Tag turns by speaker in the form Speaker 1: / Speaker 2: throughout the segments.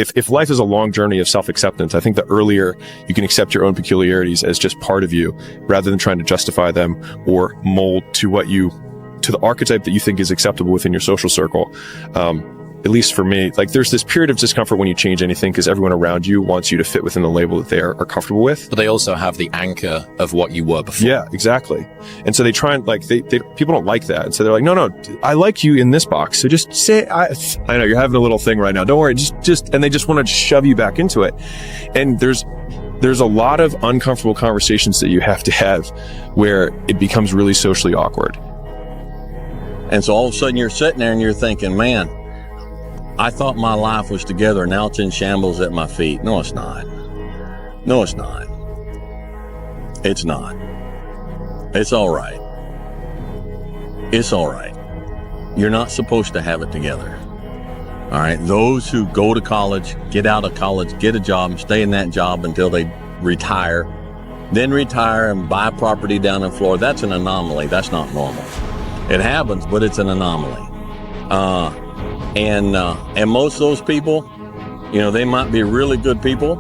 Speaker 1: If life is a long journey of self-acceptance, I think the earlier you can accept your own peculiarities as just part of you, rather than trying to justify them or mold to the archetype that you think is acceptable within your social circle. At least for me, like there's this period of discomfort when you change anything because everyone around you wants you to fit within the label that they are comfortable with.
Speaker 2: But they also have the anchor of what you were before.
Speaker 1: Yeah, exactly. And so they try and people don't like that. And so they're like, no, I like you in this box. So just say, I know you're having a little thing right now. Don't worry. And they just want to shove you back into it. And there's a lot of uncomfortable conversations that you have to have where it becomes really socially awkward.
Speaker 3: And so all of a sudden you're sitting there and you're thinking, man, I thought my life was together. Now it's in shambles at my feet. No, it's not. No, it's not. It's not. It's all right. It's all right. You're not supposed to have it together. All right. Those who go to college, get out of college, get a job, stay in that job until they retire, then retire and buy property down in Florida. That's an anomaly. That's not normal. It happens, but it's an anomaly. And most of those people, they might be really good people,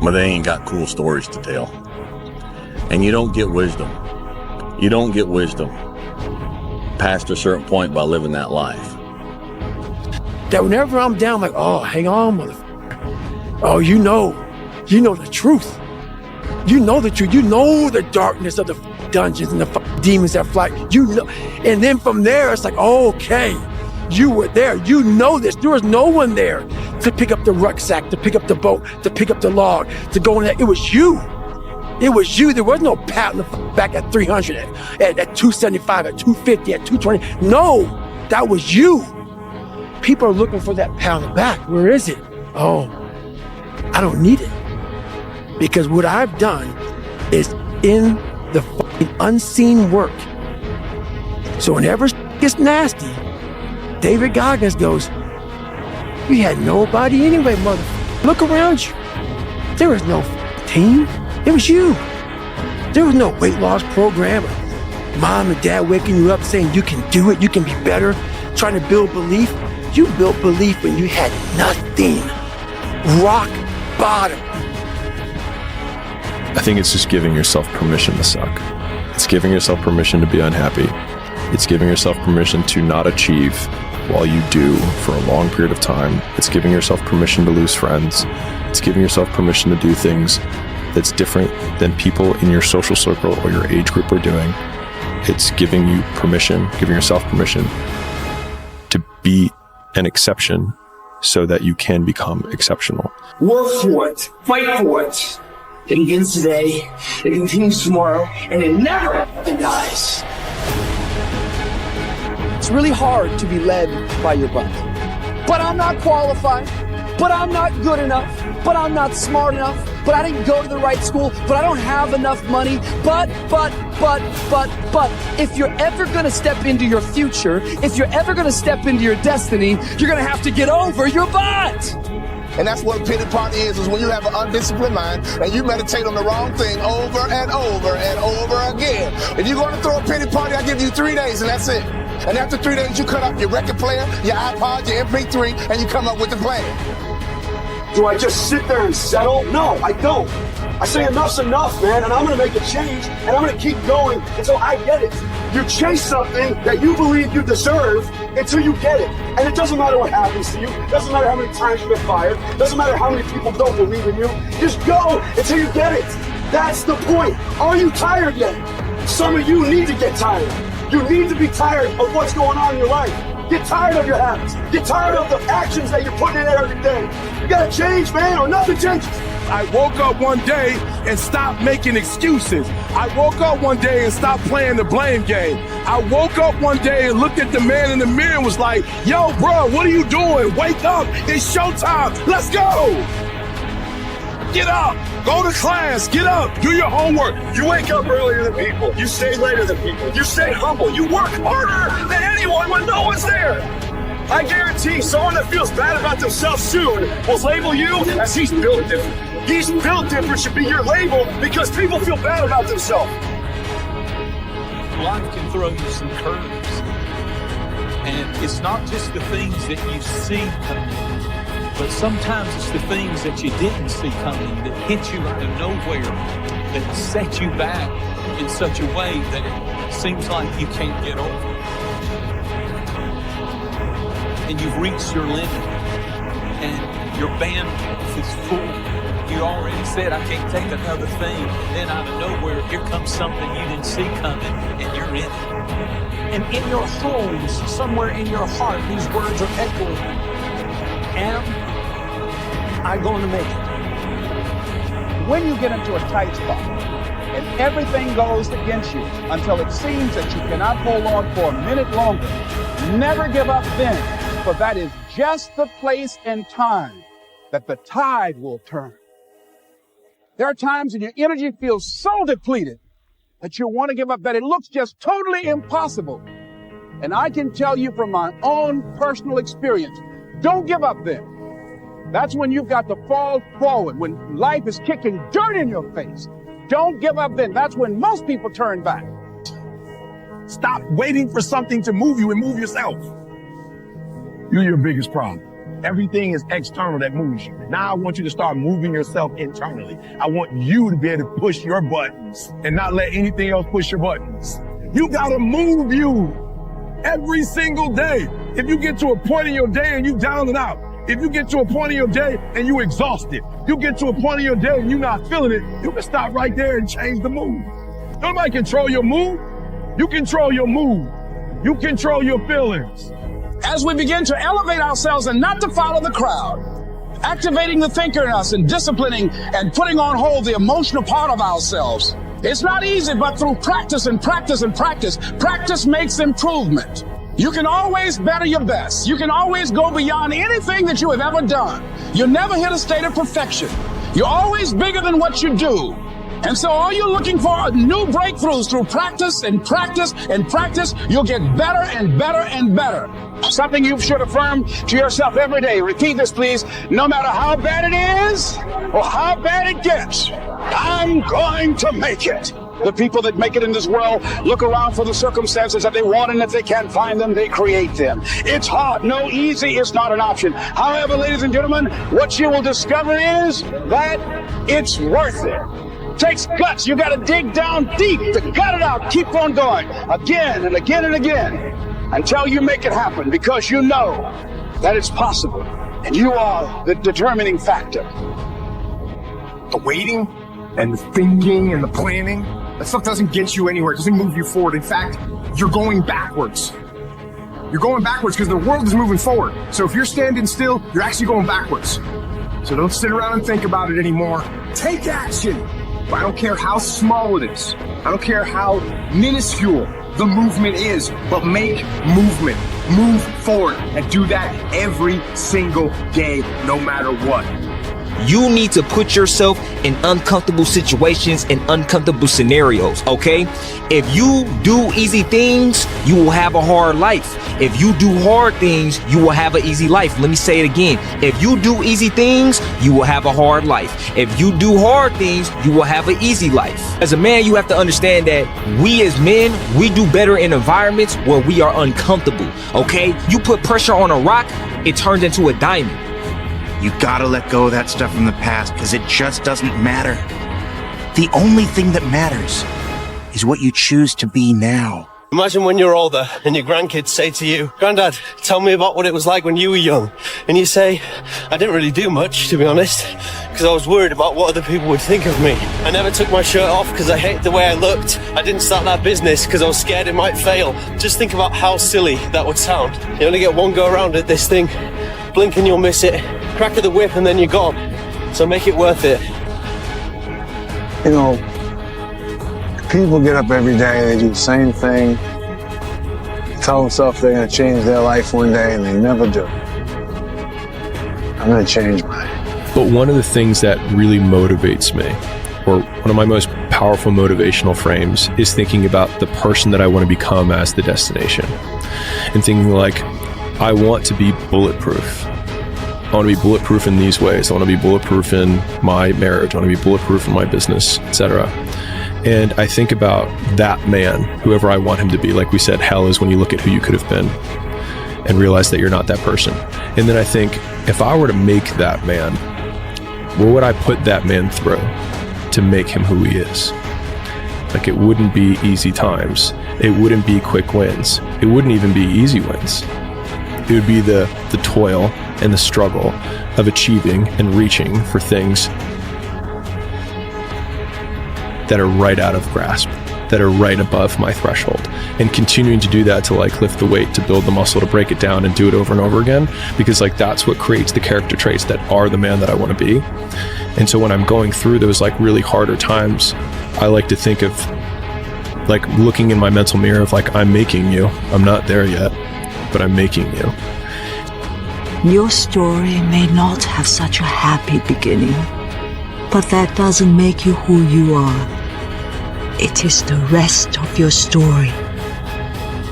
Speaker 3: but they ain't got cool stories to tell. And you don't get wisdom. You don't get wisdom past a certain point by living that life.
Speaker 4: That whenever I'm down, I'm like, oh, hang on, motherfucker. Oh, you know the truth. You know the truth. You know the darkness of the dungeons and the demons that fly. And then from there, it's like, okay, you were there. You know this. There was no one there to pick up the rucksack, to pick up the boat, to pick up the log, to go in there. It was you. It was you. There was no pat in the back at 300, at 275, at 250, at 220. No, that was you. People are looking for that pat on the back. Where is it? Oh, I don't need it. Because what I've done is in the fucking unseen work. So whenever it gets nasty, David Goggins goes, you had nobody anyway, motherfucker. Look around you. There was no team. It was you. There was no weight loss program or mom and dad waking you up saying you can do it, you can be better, trying to build belief. You built belief when you had nothing. Rock bottom.
Speaker 1: I think it's just giving yourself permission to suck. It's giving yourself permission to be unhappy. It's giving yourself permission to not achieve while you do for a long period of time. It's giving yourself permission to lose friends. It's giving yourself permission to do things that's different than people in your social circle or your age group are doing. It's giving yourself permission to be an exception so that you can become exceptional.
Speaker 5: Work for it. Fight for it. It begins today, it continues tomorrow, and it never dies.
Speaker 6: It's really hard to be led by your butt. But I'm not qualified, but I'm not good enough, but I'm not smart enough, but I didn't go to the right school, but I don't have enough money, but. If you're ever gonna step into your future, if you're ever gonna step into your destiny, you're gonna have to get over your butt.
Speaker 7: And that's what a pity party is when you have an undisciplined mind and you meditate on the wrong thing over and over and over again. If you're going to throw a pity party, I give you 3 days and that's it. And after 3 days, you cut up your record player, your iPod, your MP3, and you come up with a plan.
Speaker 8: Do I just sit there and settle? No, I don't. I say enough's enough, man, and I'm going to make a change, and I'm going to keep going until I get it. You chase something that you believe you deserve until you get it. And it doesn't matter what happens to you. It doesn't matter how many times you get fired. It doesn't matter how many people don't believe in you. Just go until you get it. That's the point. Are you tired yet? Some of you need to get tired. You need to be tired of what's going on in your life. Get tired of your habits. Get tired of the actions that you're putting in every day. You gotta change, man, or nothing changes.
Speaker 9: I woke up one day and stopped making excuses. I woke up one day and stopped playing the blame game. I woke up one day and looked at the man in the mirror and was like, yo, bro, what are you doing? Wake up. It's showtime. Let's go. Get up. Go to class. Get up. Do your homework.
Speaker 8: You wake up earlier than people. You stay later than people. You stay humble. You work harder than anyone when no one's there. I guarantee someone that feels bad about themselves soon will label you as he's built different. He's built different should be your label because people feel bad about themselves.
Speaker 10: Life can throw you some curves. And it's not just the things that you see coming, but sometimes it's the things that you didn't see coming that hit you out of nowhere, that set you back in such a way that it seems like you can't get over. And you've reached your limit, and your bandwidth is full. You already said, I can't take another thing. And then out of nowhere, here comes something you didn't see coming, and you're in it. And in your homes, somewhere in your heart, these words are echoing. Am I going to make it?
Speaker 11: When you get into a tight spot and everything goes against you until it seems that you cannot hold on for a minute longer, never give up then, for that is just the place and time that the tide will turn. There are times when your energy feels so depleted that you want to give up, that it looks just totally impossible. And I can tell you from my own personal experience, don't give up then. That's when you've got to fall forward, when life is kicking dirt in your face. Don't give up then. That's when most people turn back.
Speaker 9: Stop waiting for something to move you and move yourself. You're your biggest problem. Everything is external that moves you. Now I want you to start moving yourself internally. I want you to be able to push your buttons and not let anything else push your buttons. You gotta move you every single day. If you get to a point in your day and you down and out, if you get to a point in your day and you exhausted, you get to a point in your day and you're not feeling it, you can stop right there and change the mood. Nobody control your mood. You control your mood. You control your feelings.
Speaker 11: As we begin to elevate ourselves and not to follow the crowd, activating the thinker in us and disciplining and putting on hold the emotional part of ourselves. It's not easy, but through practice and practice and practice, practice makes improvement. You can always better your best. You can always go beyond anything that you have ever done. You never hit a state of perfection. You're always bigger than what you do. And so all you're looking for are new breakthroughs through practice and practice and practice. You'll get better and better and better. Something you should affirm to yourself every day. Repeat this, please. No matter how bad it is or how bad it gets, I'm going to make it. The people that make it in this world look around for the circumstances that they want, and if they can't find them, they create them. It's hard. No, easy is not an option. However, ladies and gentlemen, what you will discover is that it's worth it. Takes guts. You got to dig down deep to gut it out. Keep on going again and again and again until you make it happen, because you know that it's possible and you are the determining factor.
Speaker 12: The waiting and the thinking and the planning, that stuff doesn't get you anywhere. It doesn't move you forward. In fact, you're going backwards. You're going backwards because the world is moving forward. So if you're standing still, you're actually going backwards. So don't sit around and think about it anymore. Take action. I don't care how small it is. I don't care how minuscule the movement is, but make movement. Move forward and do that every single day, no matter what.
Speaker 13: You need to put yourself in uncomfortable situations and uncomfortable scenarios, okay? If you do easy things, you will have a hard life. If you do hard things, you will have an easy life. Let me say it again. If you do easy things, you will have a hard life. If you do hard things, you will have an easy life. As a man, you have to understand that we as men, we do better in environments where we are uncomfortable, okay? You put pressure on a rock, it turns into a diamond.
Speaker 14: You gotta let go of that stuff from the past, because it just doesn't matter. The only thing that matters is what you choose to be now.
Speaker 15: Imagine when you're older and your grandkids say to you, "Granddad, tell me about what it was like when you were young." And you say, "I didn't really do much, to be honest, because I was worried about what other people would think of me. I never took my shirt off because I hated the way I looked. I didn't start that business because I was scared it might fail." Just think about how silly that would sound. You only get one go around at this thing. Blink and you'll miss it. Crack of the whip and then you're gone. So make it worth it.
Speaker 16: You know, people get up every day, they do the same thing, tell themselves they're going to change their life one day, and they never do. I'm going to change mine.
Speaker 1: But one of the things that really motivates me, or one of my most powerful motivational frames, is thinking about the person that I want to become as the destination. And thinking like, I want to be bulletproof. I want to be bulletproof in these ways. I want to be bulletproof in my marriage. I want to be bulletproof in my business, etc. And I think about that man, whoever I want him to be. Like we said, hell is when you look at who you could have been. and realize that you're not that person. And then I think, if I were to make that man, what would I put that man through to make him who he is? Like, it wouldn't be easy times. It wouldn't be quick wins. It wouldn't even be easy wins. It would be the toil and the struggle of achieving and reaching for things that are right out of grasp, that are right above my threshold, and continuing to do that to like lift the weight, to build the muscle, to break it down and do it over and over again, because like that's what creates the character traits that are the man that I want to be. And so when I'm going through those like really harder times, I like to think of like looking in my mental mirror of like, I'm making you. I'm not there yet, but I'm making you.
Speaker 17: Your story may not have such a happy beginning, but that doesn't make you who you are. It is the rest of your story,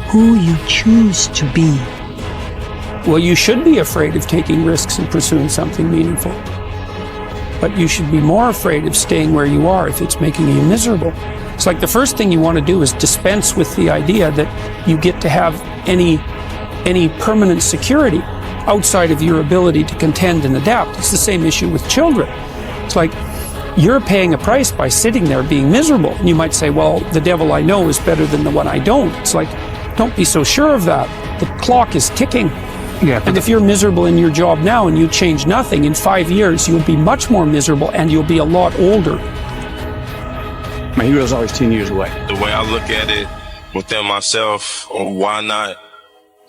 Speaker 17: who you choose to be.
Speaker 18: Well, you should be afraid of taking risks and pursuing something meaningful. But you should be more afraid of staying where you are if it's making you miserable. It's like the first thing you want to do is dispense with the idea that you get to have any permanent security outside of your ability to contend and adapt. It's the same issue with children. It's like you're paying a price by sitting there being miserable. And you might say, well, the devil I know is better than the one I don't. It's like, don't be so sure of that. The clock is ticking. Yeah, and if you're miserable in your job now and you change nothing, in 5 years, you'll be much more miserable and you'll be a lot older.
Speaker 19: My hero's always 10 years away.
Speaker 20: The way I look at it within myself, why not?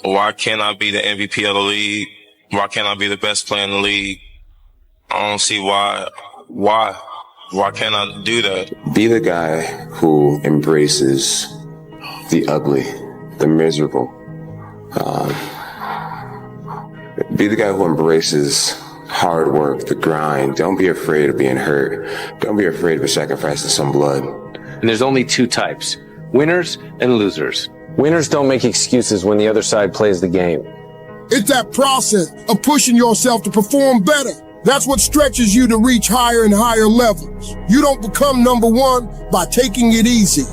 Speaker 20: Why can't I be the MVP of the league? Why can't I be the best player in the league? I don't see why. Why can't I do that?
Speaker 21: Be the guy who embraces the ugly, the miserable. Be the guy who embraces hard work, the grind. Don't be afraid of being hurt. Don't be afraid of sacrificing some blood.
Speaker 22: And there's only two types, winners and losers. Winners don't make excuses when the other side plays the game.
Speaker 23: It's that process of pushing yourself to perform better. That's what stretches you to reach higher and higher levels. You don't become number one by taking it easy.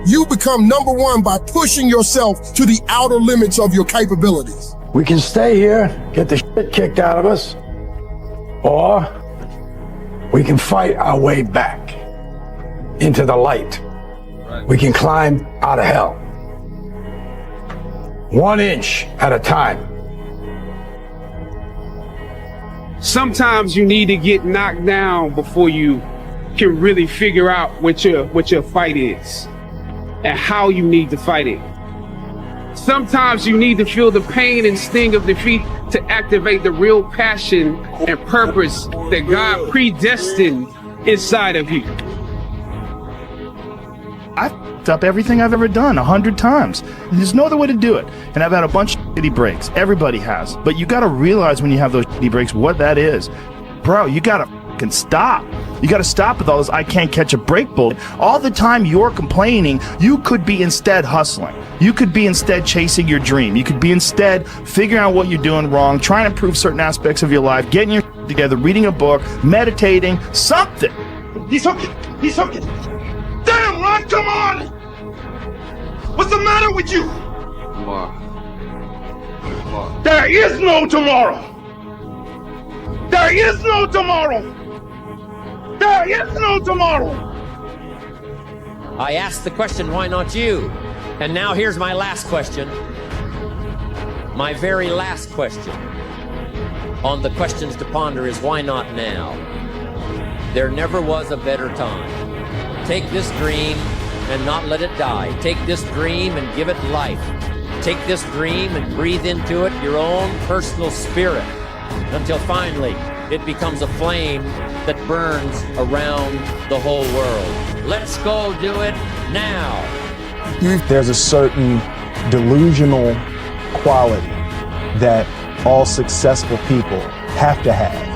Speaker 23: You become number one by pushing yourself to the outer limits of your capabilities.
Speaker 4: We can stay here, get the shit kicked out of us, or we can fight our way back into the light. We can climb out of hell. 1 inch at a time.
Speaker 24: Sometimes you need to get knocked down before you can really figure out what your fight is and how you need to fight it. Sometimes you need to feel the pain and sting of defeat to activate the real passion and purpose that God predestined inside of you.
Speaker 25: I've f***ed up everything I've ever done 100 times. There's no other way to do it. And I've had a bunch of shitty breaks. Everybody has. But you gotta realize when you have those shitty breaks what that is. Bro, you gotta f***ing stop. You gotta stop with all this I can't catch a break bull. All the time you're complaining, you could be instead hustling. You could be instead chasing your dream. You could be instead figuring out what you're doing wrong, trying to improve certain aspects of your life, getting your shit together, reading a book, meditating, something.
Speaker 8: He's hooking. He's hooking. Damn, Ron, come on! What's the matter with you? There is no tomorrow. There is no tomorrow. There is no tomorrow.
Speaker 26: I asked the question, why not you? And now here's my last question. My very last question on the questions to ponder is, why not now? There never was a better time. Take this dream and not let it die. Take this dream and give it life. Take this dream and breathe into it your own personal spirit until finally it becomes a flame that burns around the whole world. Let's go do it now.
Speaker 27: There's a certain delusional quality that all successful people have to have.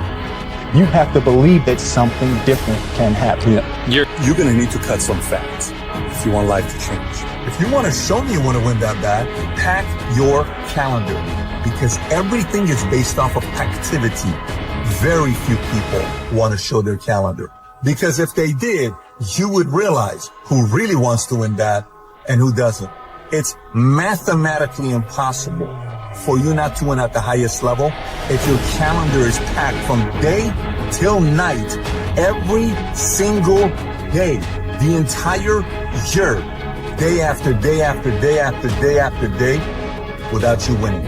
Speaker 27: You have to believe that something different can happen.
Speaker 28: You're gonna need to cut some fat if you want life to change. If you want to show me you want to win that bad, pack your calendar, because everything is based off of activity. Very few people want to show their calendar, because if they did, you would realize who really wants to win that and who doesn't. It's mathematically impossible for you not to win at the highest level if your calendar is packed from day till night, every single day, the entire year, day after day after day after day after day, without you winning.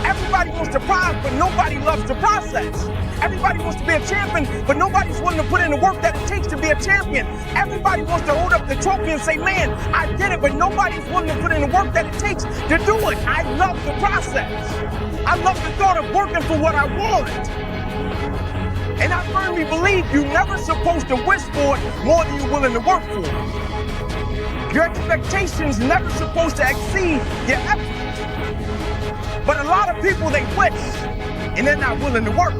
Speaker 2: Everybody wants to prize, but nobody loves the process. Everybody wants to be a champion, but nobody's willing to put in the work that it takes to be a champion. Everybody wants to hold up the trophy and say, man, I did it, but nobody's willing to put in the work that it takes to do it. I love the process. I love the thought of working for what I want. And I firmly believe you're never supposed to wish for it more than you're willing to work for it. Your expectations never supposed to exceed your effort. But a lot of people, they wish, and they're not willing to work.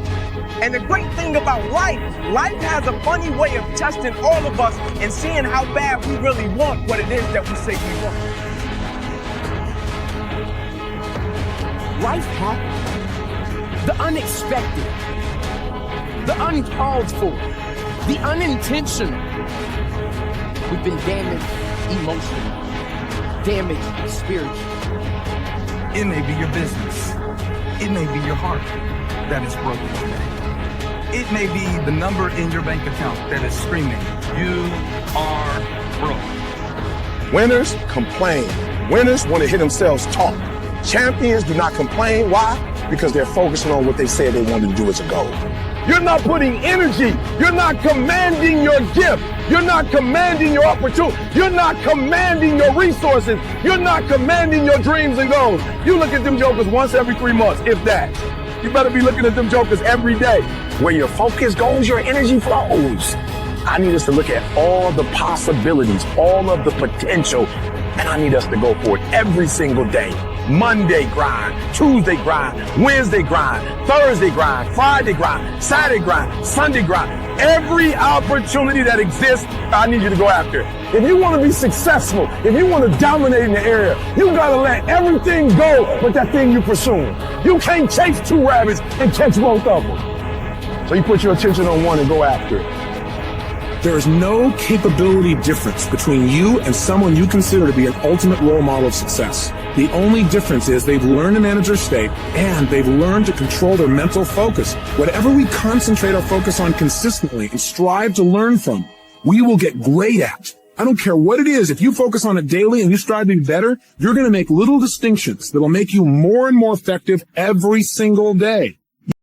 Speaker 2: And the great thing about life has a funny way of testing all of us and seeing how bad we really want what it is that we say we want.
Speaker 3: Life happens. The unexpected, the uncalled for, the unintentional. We've been damaged emotionally, damaged spiritually.
Speaker 12: It may be your business. It may be your heart that is broken today. It may be the number in your bank account that is screaming, you are broke.
Speaker 5: Winners complain. Winners want to hear themselves talk. Champions do not complain. Why? Because they're focusing on what they said they wanted to do as a goal. You're not putting energy. You're not commanding your gift. You're not commanding your opportunity. You're not commanding your resources. You're not commanding your dreams and goals. You look at them jokers once every 3 months, if that. You better be looking at them jokers every day. Where your focus goes, your energy flows. I need us to look at all the possibilities, all of the potential, and I need us to go for it every single day. Monday grind, Tuesday grind, Wednesday grind, Thursday grind, Friday grind, Saturday grind, Sunday grind. Every opportunity that exists, I need you to go after it. If you want to be successful, if you want to dominate in the area, you got to let everything go but that thing you're pursuing. You can't chase 2 rabbits and catch both of them. So you put your attention on one and go after it.
Speaker 6: There is no capability difference between you and someone you consider to be an ultimate role model of success. The only difference is they've learned to manage their state and they've learned to control their mental focus. Whatever we concentrate our focus on consistently and strive to learn from, we will get great at. I don't care what it is. If you focus on it daily and you strive to be better, you're going to make little distinctions that will make you more and more effective every single day.